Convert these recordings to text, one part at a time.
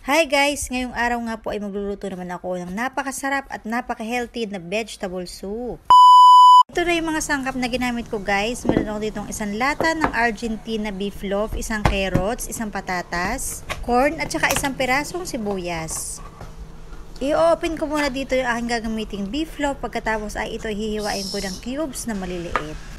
Hi guys! Ngayong araw nga po ay magluluto naman ako ng napakasarap at napaka-healthy na vegetable soup. Ito na yung mga sangkap na ginamit ko guys. Meron ako ditong isang lata ng Argentina beef loaf, isang carrots, isang patatas, corn at saka isang pirasong sibuyas. I-open ko muna dito yung aking gagamiting beef loaf, pagkatapos ay ito hihiwain ko ng cubes na maliliit.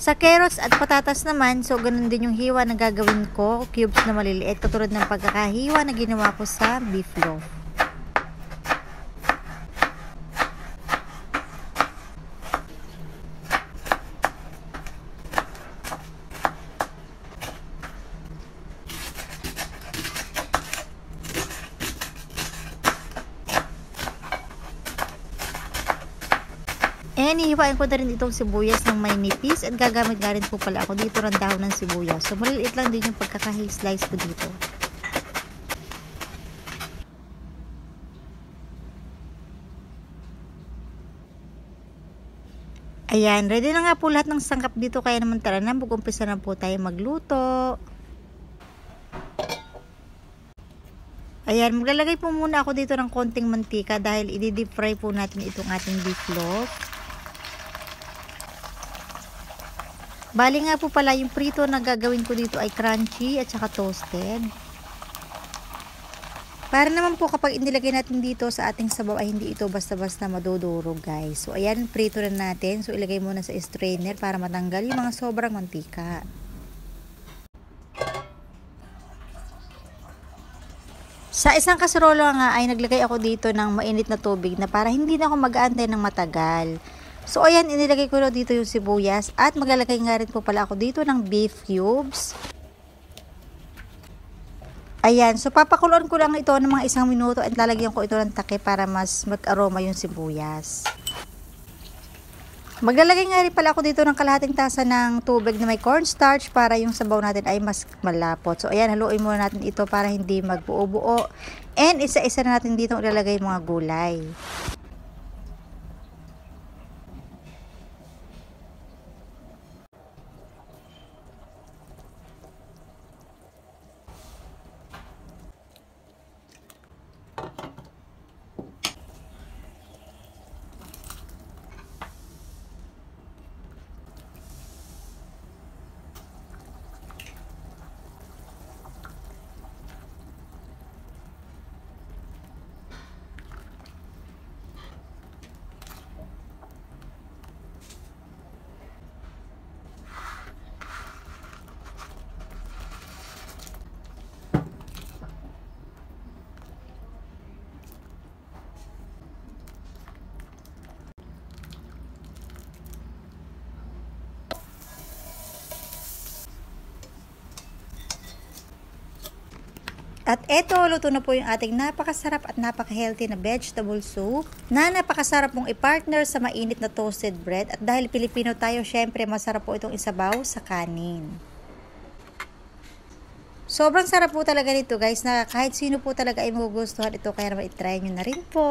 Sa carrots at patatas naman, so ganun din yung hiwa na gagawin ko, cubes na maliliit, katulad ng pagkakahiwa na ginawa ko sa beef loaf. And hihiwain ko na rin itong sibuyas ng may nipis at gagamit nga rin po pala ako dito ng dahon ng sibuyas. So maliliit lang din yung pagkaka-slice ko dito. Ayan, ready na nga po lahat ng sangkap dito, kaya naman tara na, mag-umpisa na po tayo magluto. Ayan, maglalagay po muna ako dito ng konting mantika dahil i-deep fry po natin itong ating beef loaf. Bali nga po pala, yung prito na gagawin ko dito ay crunchy at saka toasted. Para naman po kapag inilagay natin dito sa ating sabaw ay hindi ito basta-basta madudurog guys. So ayan, prito na natin. So ilagay muna sa strainer para matanggal yung mga sobrang mantika. Sa isang kaserola nga ay naglagay ako dito ng mainit na tubig na para hindi na ako mag-aantay ng matagal. So ayan, inilagay ko na dito yung sibuyas at maglalagay nga rin po pala ako dito ng beef cubes. Ayan, so papakuluan ko lang ito ng mga 1 minuto at lalagyan ko ito ng takip para mas mag-aroma yung sibuyas. Maglalagay nga rin pala ako dito ng kalahating tasa ng tubig na may cornstarch para yung sabaw natin ay mas malapot. So ayan, haluin muna natin ito para hindi magbuo-buo. And isa-isa na natin dito ilalagay mga gulay. At eto, luto na po yung ating napakasarap at napaka-healthy na vegetable soup na napakasarap mong i-partner sa mainit na toasted bread. At dahil Pilipino tayo, syempre masarap po itong isabaw sa kanin. Sobrang sarap po talaga nito guys, na kahit sino po talaga ay magugustuhan ito, kaya naman i-try nyo na rin po.